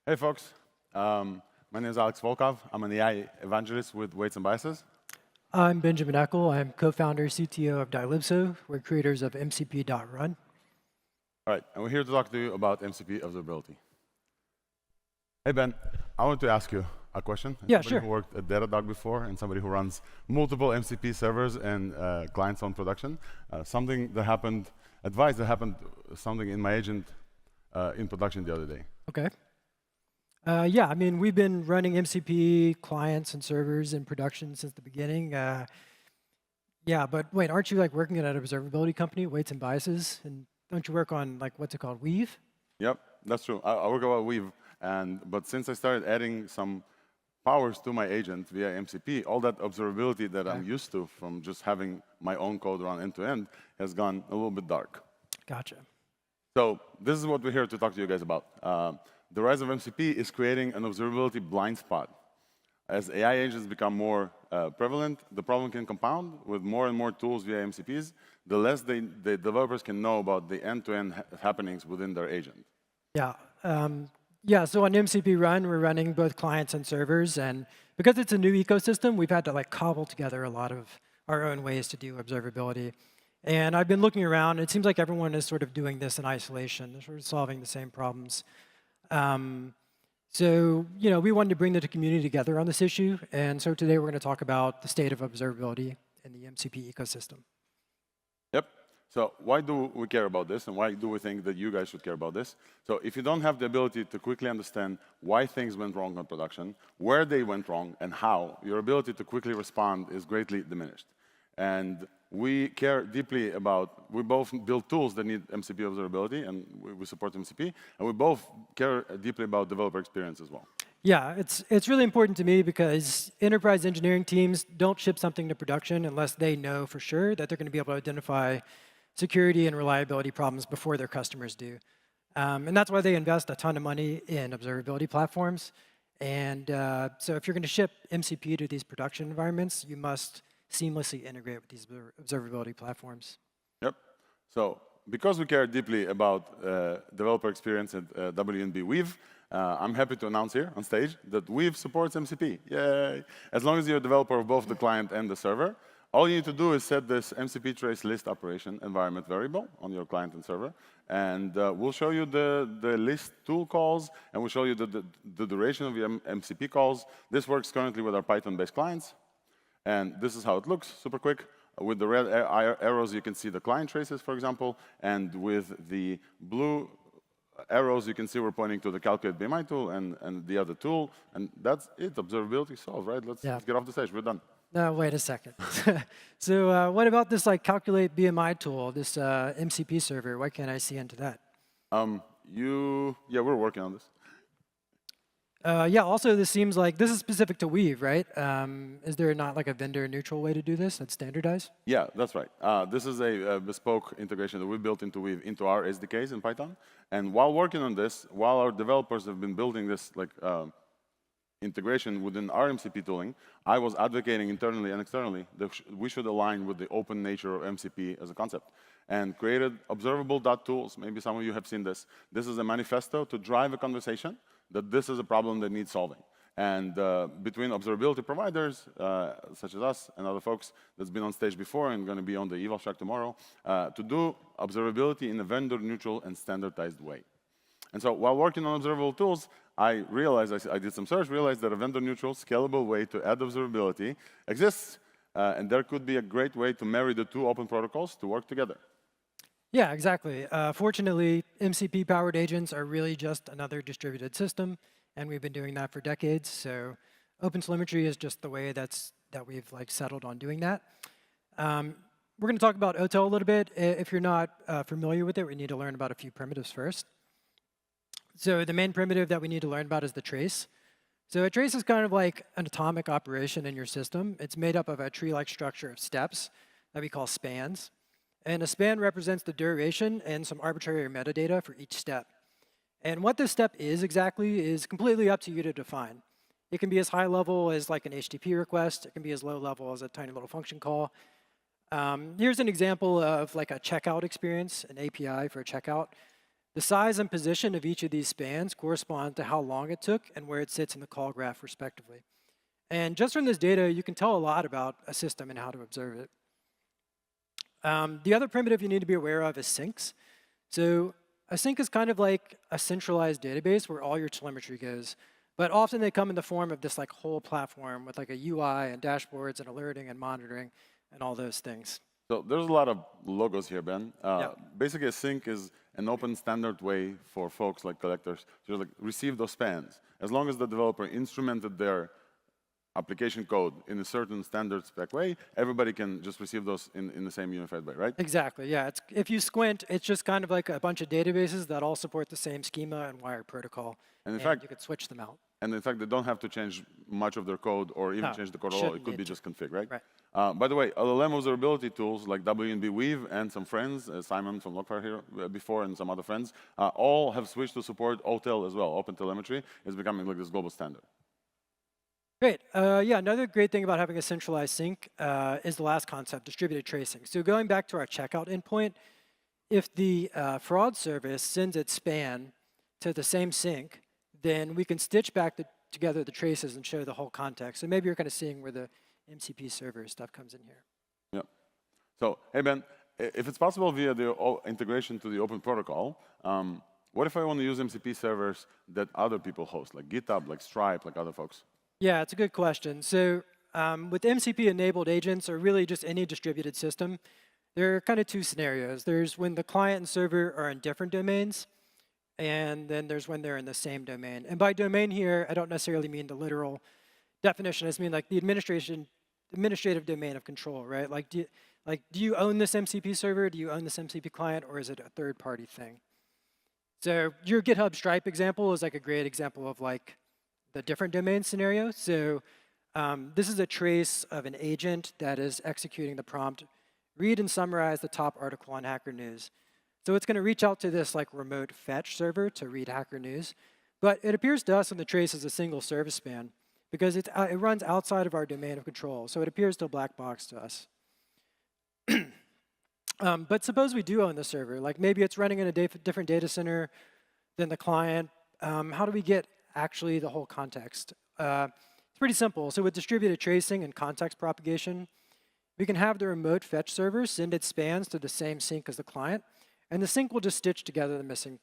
Hey, folks. My name is Alex Volkov. I'm an AI Evangelist with Weights and Biases. I'm Benjamin Eckel. I'm co-founder, CTO of Dylibso. We're creators of MCP.Run. All right, and we're here to talk to you about MCP observability. Hey, Ben, I want to ask you a question. Yeah, Somebody sure. who worked at Datadog before and somebody who runs multiple MCP servers and clients on production. Something that happened, advice that happened, something in my agent in production the other day. OK. Yeah, I mean, we've been running MCP clients and servers in production since the beginning. Yeah, but wait, aren't you like working at an observability company, Weights and Biases? And don't you work on like what's it called, Weave? Yep, that's true. I work about Weave, but since I started adding some powers to my agent via MCP, all that observability that I'm used to from just having my own code run end-to-end has gone a little bit dark. Gotcha. So this is what we're here to talk to you guys about. The rise of MCP is creating an observability blind spot. As AI agents become more prevalent, the problem can compound with more and more tools via MCPs. The less the developers can know about the end-to-end happenings within their agent. Yeah. Yeah, so on MCP.Run, we're running both clients and servers. And because it's a new ecosystem, we've had to like cobble together a lot of our own ways to do observability. And I've been looking around. It seems like everyone is sort of doing this in isolation. They're sort of solving the same problems. So we wanted to bring the community together on this issue. And so today we're going to talk about the state of observability in the MCP ecosystem. Yep. So why do we care about this, and why do we think that you guys should care about this? So if you don't have the ability to quickly understand why things went wrong on production, where they went wrong, and how, your ability to quickly respond is greatly diminished. And we care deeply about, we both build tools that need MCP observability, and we support MCP, and we both care deeply about developer experience as well. Yeah, it's really important to me because enterprise engineering teams don't ship something to production unless they know for sure that they're going to be able to identify security and reliability problems before their customers do. And that's why they invest a ton of money in observability platforms. And so if you're going to ship MCP to these production environments, you must seamlessly integrate with these observability platforms. Yep. So because we care deeply about developer experience at WNB Weave, I'm happy to announce here on stage that Weave supports MCP. Yay! As long as you're a developer of both the client and the server, all you need to do is set this MCP trace list operation environment variable on your client and server. And we'll show you the list tool calls, and we'll show you the duration of your MCP calls. This works currently with our Python-based clients. And this is how it looks, super quick. With the red arrows, you can see the client traces, for example. And with the blue arrows, you can see we're pointing to the calculate BMI tool and the other tool. And that's it, observability solved, right? Let's get off the stage, we're done. No, wait a second. So what about this like calculate BMI tool, this MCP server? Why can't I see into that? Yeah, we're working on this. Yeah, also this seems like this is specific to Weave, right? Is there not like a vendor neutral way to do this that's standardized? Yeah, that's right. This is a bespoke integration that we built into Weave into our SDKs in Python. And while working on this, while our developers have been building this like integration within our MCP tooling, I was advocating internally and externally that we should align with the open nature of MCP as a concept, and created Observable.tools. Maybe some of you have seen this. This is a manifesto to drive a conversation that this is a problem that needs solving. And between observability providers, such as us and other folks that's been on stage before and going to be on the eval track tomorrow, to do observability in a vendor-neutral and standardized way. And so while working on observable tools, I realized, I did some search, realized that a vendor-neutral, scalable way to add observability exists. And there could be a great way to marry the two open protocols to work together. Yeah, exactly. Fortunately, MCP-powered agents are really just another distributed system, and we've been doing that for decades. So OpenTelemetry is just the way that we've like settled on doing that. We're going to talk about OTel a little bit. If you're not familiar with it, we need to learn about a few primitives first. So the main primitive that we need to learn about is the trace. So a trace is kind of like an atomic operation in your system. It's made up of a tree-like structure of steps that we call spans. And a span represents the duration and some arbitrary metadata for each step. And what this step is exactly is completely up to you to define. It can be as high level as like an HTTP request. It can be as low level as a tiny little function call. Here's an example of like a checkout experience, an API for a checkout. The size and position of each of these spans correspond to how long it took and where it sits in the call graph, respectively. And just from this data, you can tell a lot about a system and how to observe it. The other primitive you need to be aware of is sinks. So a sink is kind of like a centralized database where all your telemetry goes. But often they come in the form of this like whole platform with like a UI and dashboards and alerting and monitoring and all those things. So there's a lot of logos here, Ben. Basically, a sink is an open standard way for folks like collectors to like receive those spans. As long as the developer instrumented their application code in a certain standard spec way, everybody can just receive those in the same unified way, right? Exactly, yeah. If you squint, it's just kind of like a bunch of databases that all support the same schema and wired protocol. And in fact, you could switch them out. And in fact, they don't have to change much of their code or even change the code at all. It could be just config, right? By the way, LLM observability tools like WNB Weave and some friends, Simon from Lockfire here before and some other friends, all have switched to support OTel as well. OpenTelemetry is becoming like this global standard. Great. Yeah, another great thing about having a centralized sink is the last concept, distributed tracing. So going back to our checkout endpoint, if the fraud service sends its span to the same sink, then we can stitch back together the traces and show the whole context. So maybe you're kind of seeing where the MCP server stuff comes in here. Yeah. So, hey, Ben, if it's possible via the integration to the open protocol, what if I want to use MCP servers that other people host, like GitHub, like Stripe, like other folks? Yeah, it's a good question. So with MCP-enabled agents, or really just any distributed system, there are kind of two scenarios. There's when the client and server are in different domains, and then there's when they're in the same domain. And by domain here, I don't necessarily mean the literal definition. I just mean like the administrative domain of control, right? Like, do you own this MCP server? Do you own this MCP client? Or is it a third-party thing? So your GitHub Stripe example is like a great example of like the different domain scenario. So this is a trace of an agent that is executing the prompt, read and summarize the top article on Hacker News. So it's going to reach out to this like remote fetch server to read Hacker News. But it appears to us in the trace as a single service span because it runs outside of our domain of control. So it appears to a black box to us. But suppose we do own the server. Like maybe it's running in a different data center than the client. How do we get actually the whole context? It's pretty simple. So with distributed tracing and context propagation, we can have the remote fetch server send its spans to the same sink as the client. And the sink will just stitch together the missing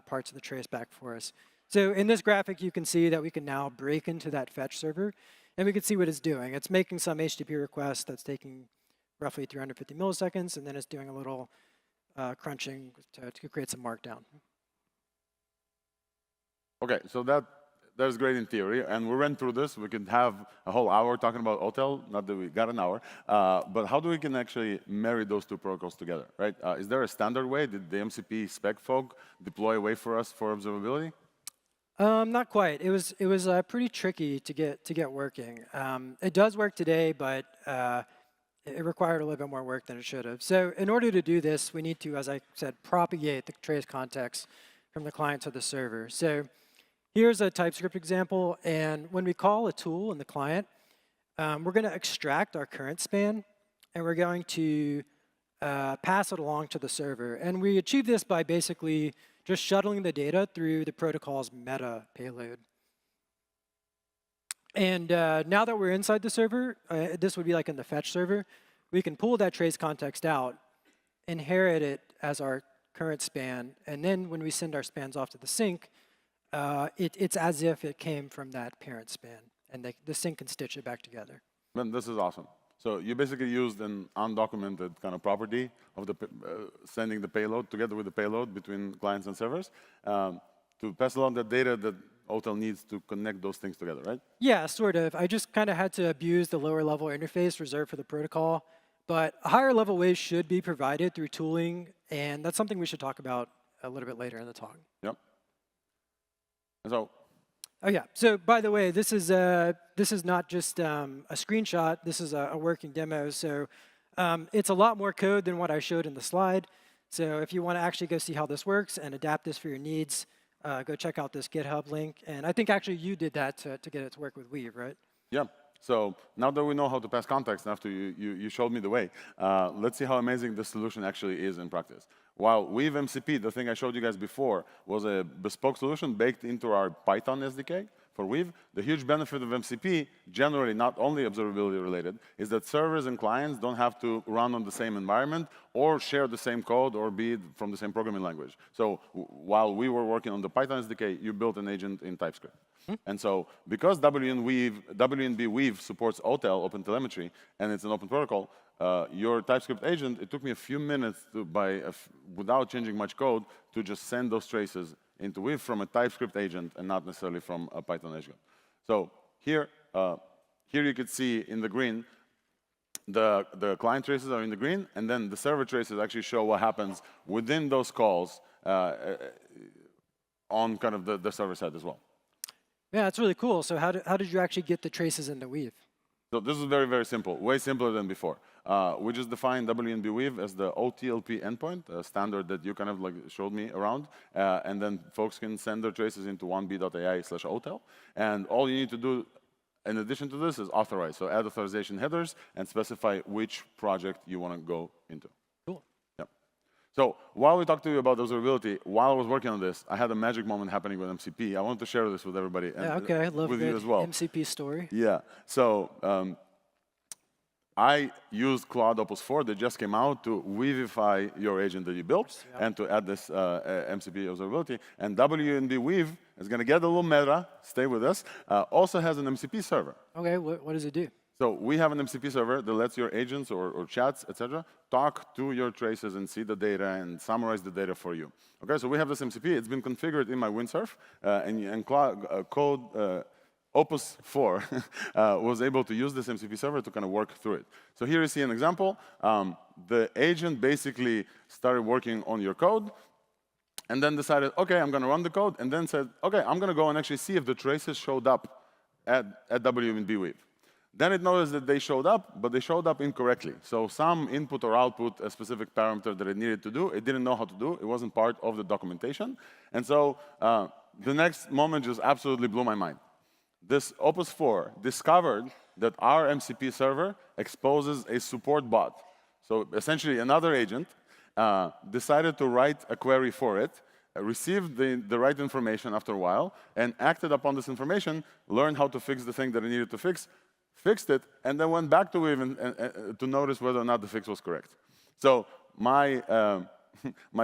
parts of the trace back for us. So in this graphic, you can see that we can now break into that fetch server, and we can see what it's doing. It's making some HTTP request that's taking roughly 350 milliseconds, and then it's doing a little crunching to create some markdown. OK, so that's great in theory. And we went through this. We could have a whole hour talking about OTel. Not that we got an hour. But how do we can actually marry those two protocols together, right? Is there a standard way? Did the MCP spec folk deploy a way for us for observability? Not quite. It was pretty tricky to get working. It does work today, but it required a little bit more work than it should have. So in order to do this, we need to, as I said, propagate the trace context from the client to the server. So here's a TypeScript example. And when we call a tool in the client, we're going to extract our current span, and we're going to pass it along to the server. And we achieve this by basically just shuttling the data through the protocol's meta payload. And now that we're inside the server, this would be like in the fetch server, we can pull that trace context out, inherit it as our current span, and then when we send our spans off to the sink, it's as if it came from that parent span, and the sink can stitch it back together. Man, this is awesome. So you basically used an undocumented kind of property of the sending the payload together with the payload between clients and servers to pass along the data that OTel needs to connect those things together, right? Yeah, sort of. I just kind of had to abuse the lower level interface reserved for the protocol. But higher level ways should be provided through tooling, and that's something we should talk about a little bit later in the talk. Yep. And so. Oh yeah. So by the way, this is not just a screenshot. This is a working demo. So it's a lot more code than what I showed in the slide. So if you want to actually go see how this works and adapt this for your needs, go check out this GitHub link. And I think actually you did that to get it to work with Weave, right? Yeah. So now that we know how to pass context, after you showed me the way, let's see how amazing this solution actually is in practice. While Weave MCP, the thing I showed you guys before, was a bespoke solution baked into our Python SDK for Weave, the huge benefit of MCP, generally not only observability related, is that servers and clients don't have to run on the same environment or share the same code or be from the same programming language. So while we were working on the Python SDK, you built an agent in TypeScript. And so because WNB Weave supports OTel, OpenTelemetry, and it's an open protocol, your TypeScript agent, it took me a few minutes without changing much code to just send those traces into Weave from a TypeScript agent and not necessarily from a Python agent. So here you could see in the green, the client traces are in the green, and then the server traces actually show what happens within those calls on kind of the server side as well. Yeah, that's really cool. So how did you actually get the traces into Weave? So this is very, very simple, way simpler than before. We just defined WNB Weave as the OTLP endpoint, a standard that you kind of like showed me around, and then folks can send their traces into 1b.ai/OTel. And all you need to do in addition to this is authorize. So add authorization headers and specify which project you want to go into. Cool. Yeah. So while we talked to you about observability, while I was working on this, I had a magic moment happening with MCP. I wanted to share this with everybody and okay. I love with you as well. MCP story. Yeah. So I used Claude Opus 4 that just came out to Weaveify your agent that you built and to add this MCP observability. And WNB Weave is going to get a little meta, stay with us, also has an MCP server. Okay, what does it do? So we have an MCP server that lets your agents or chats, etc., talk to your traces and see the data and summarize the data for you. Okay, so we have this MCP. It's been configured in my Windsurf, and code Opus 4 was able to use this MCP server to kind of work through it. So here you see an example. The agent basically started working on your code, and then decided, OK, I'm going to run the code, and then said, OK, I'm going to go and actually see if the traces showed up at WNB Weave. Then it noticed that they showed up, but they showed up incorrectly. So some input or output, a specific parameter that it needed to do, it didn't know how to do. It wasn't part of the documentation. And so the next moment just absolutely blew my mind. This Opus 4 discovered that our MCP server exposes a support bot. So essentially, another agent decided to write a query for it, received the right information after a while, and acted upon this information, learned how to fix the thing that it needed to fix, fixed it, and then went back to Weave to notice whether or not the fix was correct. So my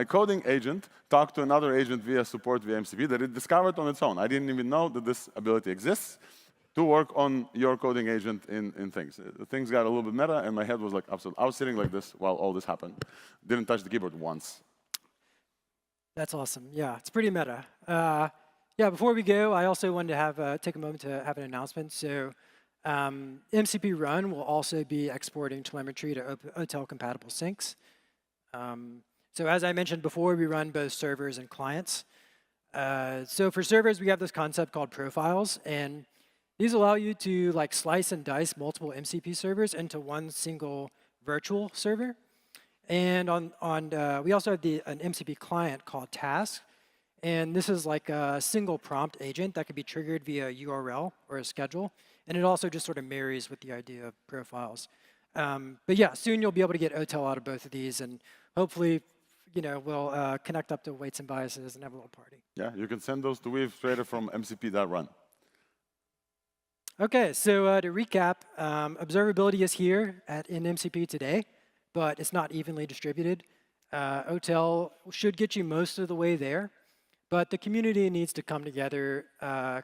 coding agent talked to another agent via support via MCP that it discovered on its own. I didn't even know that this ability exists to work on your coding agent in things. Things got a little bit meta, and my head was like, absolutely. I was sitting like this while all this happened. Didn't touch the keyboard once. That's awesome. Yeah, it's pretty meta. Yeah, before we go, I also wanted to take a moment to have an announcement. So MCP.Run will also be exporting telemetry to OTel compatible syncs. So as I mentioned before, we run both servers and clients. So for servers, we have this concept called profiles, and these allow you to like slice and dice multiple MCP servers into one single virtual server. And we also have an MCP client called Task, and this is like a single prompt agent that can be triggered via a URL or a schedule. And it also just sort of marries with the idea of profiles. But yeah, soon you'll be able to get OTel out of both of these, and hopefully, we'll connect up to weights and biases and have a little party. Yeah, you can send those to Weave straight from MCP.Run. OK, so to recap, observability is here in MCP today, but it's not evenly distributed. OTel should get you most of the way there. But the community needs to come together,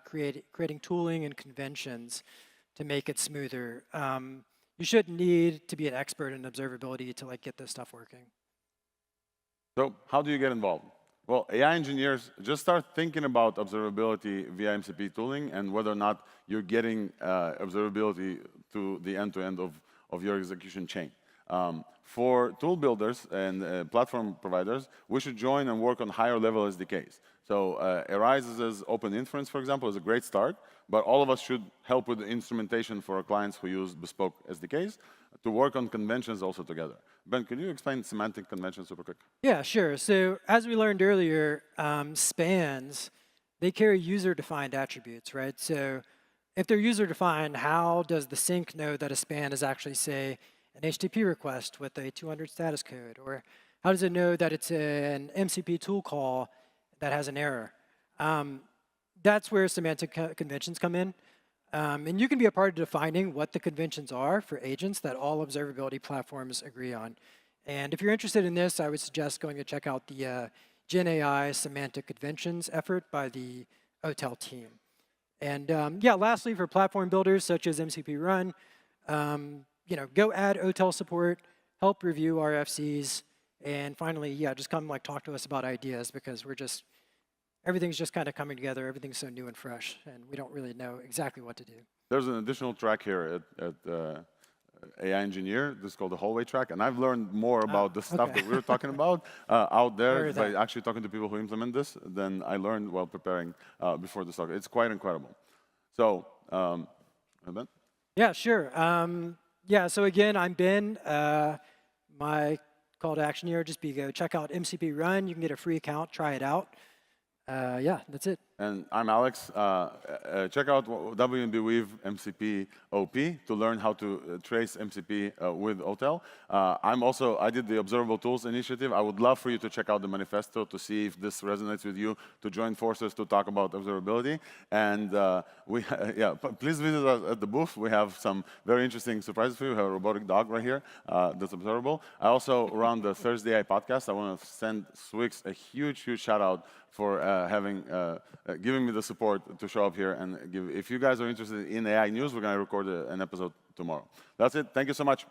creating tooling and conventions to make it smoother. You shouldn't need to be an expert in observability to get this stuff working. So how do you get involved? Well, AI engineers just start thinking about observability via MCP tooling and whether or not you're getting observability to the end-to-end of your execution chain. For tool builders and platform providers, we should join and work on higher-level SDKs. So Arise's Open Inference, for example, is a great start, but all of us should help with the instrumentation for our clients who use bespoke SDKs to work on conventions also together. Ben, can you explain semantic conventions super quick? Yeah, sure. So as we learned earlier, spans, they carry user-defined attributes, right? So if they're user-defined, how does the sync know that a span is actually, say, an HTTP request with a 200 status code? Or how does it know that it's an MCP tool call that has an error? That's where semantic conventions come in. And you can be a part of defining what the conventions are for agents that all observability platforms agree on. And if you're interested in this, I would suggest going to check out the Gen AI semantic conventions effort by the OTel team. And yeah, lastly, for platform builders such as MCP.Run, go add OTel support, help review RFCs, and finally, yeah, just come talk to us about ideas, because everything's just kind of coming together. Everything's so new and fresh, and we don't really know exactly what to do. There's an additional track here at AI Engineer. This is called the hallway track, and I've learned more about the stuff that we were talking about out there by actually talking to people who implement this than I learned while preparing before this talk. It's quite incredible. So, Ben? Yeah, sure. Yeah, so again, I'm Ben. My call to action here just be go check out MCP.Run. You can get a free account, try it out. Yeah, that's it. And I'm Alex. Check out WNB Weave MCP OP to learn how to trace MCP with OTel. I did the Observable.tools initiative. I would love for you to check out the manifesto to see if this resonates with you, to join forces to talk about observability. And please visit us at the booth. We have some very interesting surprises for you. We have a robotic dog right here that's observable. I also run the ThursdAI podcast. I want to send Swix a huge, huge shout out for giving me the support to show up here and give. If you guys are interested in AI news, we're going to record an episode tomorrow. That's it. Thank you so much.